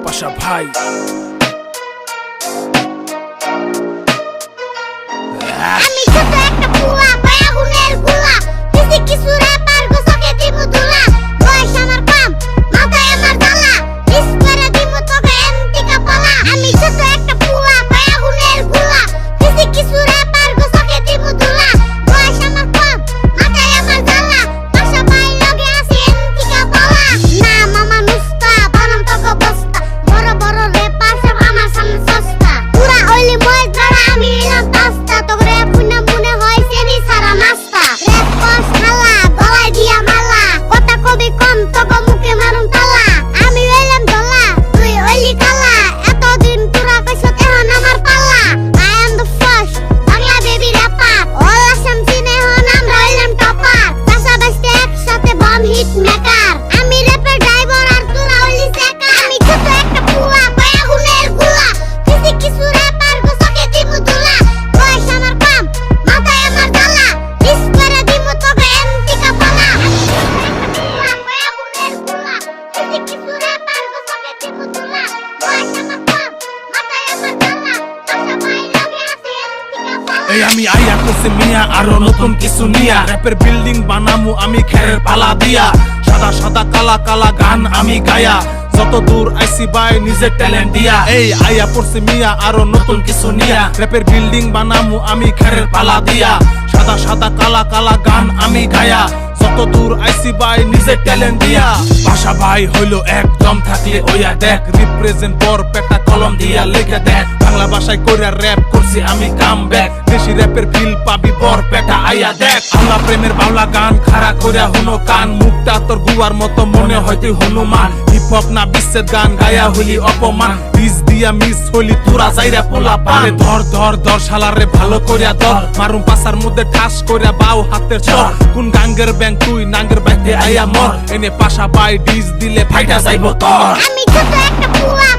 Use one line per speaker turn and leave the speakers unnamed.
পাশা ভাই
আমি ছোট একটা পুয়া পায়া গুনের গুলা কিছু কিছু র্যাপার গোসকে দিব দুলা বয়স আমার কম মাথায় আমার জ্বালা মিস করে দিব তোকে এন্টিকা পালা আমি ছোট একটা পুয়া পায়া গুনের গুলা কিছু কিছু র্যাপার গোসকে দিব দুলা বয়স আমার কম মাথায় আমার জ্বালা পাশা ভাই লগে আছে এন্টিকা পালা না মামা নুস্তা বানাম তোকে বস্তা বড় বড় র্যাপার সব আমার সামনে সস্তা পুরা ওইলি ময় ধরা আমি এলাম তাস্তা তোকে র্যাপ না মনে হয় সেনি সারা নাস্তা র্যাপ কস খালা গলায় দিয়া মালা কথা কবি কম তোকে মুখে মারুম তালা আমি হইলাম দলা তুই ওইলি কালা এতদিন তোরা কইছ এখন আমার পালা I am the first Bangla baby rapper all Assam চিনে হন আমরা হইলাম টপার পাশাপাশি একসাথে বম হিট মেকার আমি র্যাপের ড্রাইভার আর তোরা হইলি সেকার আমি ছোট একটা পুয়া পায়া গুনের গুলা কিছু কিছু র্যাপার গোসকে দিব দুলা বয়স আমার কম মাথায় আমার জ্বালা মিস করে দিব তোকে এন্টিকা পালা পায়া গুনের গুলা কিছু কিছু র্যাপার গোসকে দিব দুলা বয়স আমার কম মাথায় আমার জ্বালা পাশা ভাই লগে আছে এন্টিকা পালা
এই আমি আইয়া করছি মিয়া আরো নতুন কিছু নিয়া র্যাপের বিল্ডিং বানামু আমি খেরের পালা দিয়া সাদা সাদা কালা কালা গান আমি গায়া যত দূর আইসি বাই নিজের ট্যালেন্ট দিয়া এই আইয়া পড়ছি মিয়া আরো নতুন কিছু নিয়া র্যাপের বিল্ডিং বানামু আমি খেরের পালা দিয়া সাদা সাদা কালা কালা গান আমি গায়া যত দূর আইসি বাই নিজের ট্যালেন্ট দিয়া ভাষা ভাই হইলো একদম থাকলে ওইয়া দেখ রিপ্রেজেন্ট বর পেটা কলম দিয়া লিখে দেখ বাংলা ভাষায় কইরা র্যাপ করছি আমি কাম ব্যাক দেশি র্যাপের ফিল পাবি বর পেটা আইয়া দেখ আল্লাহ প্রেমের বাংলা গান খাড়া কইরা হুনো কান মুখটা তোর গুয়ার মতো মনে হয় তুই হনুমান হিপ হপ না বিশ্বের গান গায়া হইলি অপমান বিষ দিয়া মিস হইলি তোরা যাইরা পোলা পারে ধর ধর ধর শালারে ভালো কইরা ধর মারুম পাছার মধ্যে ঠাস কইরা বাউ হাতের চর কোন গাঙ্গের ব্যাং তুই নাঙ্গের ব্যাংকে আইয়া মর এনে পাশা বাই ডিস দিলে ফাইটা যাইবো তোর
আমি ছোট একটা পুয়া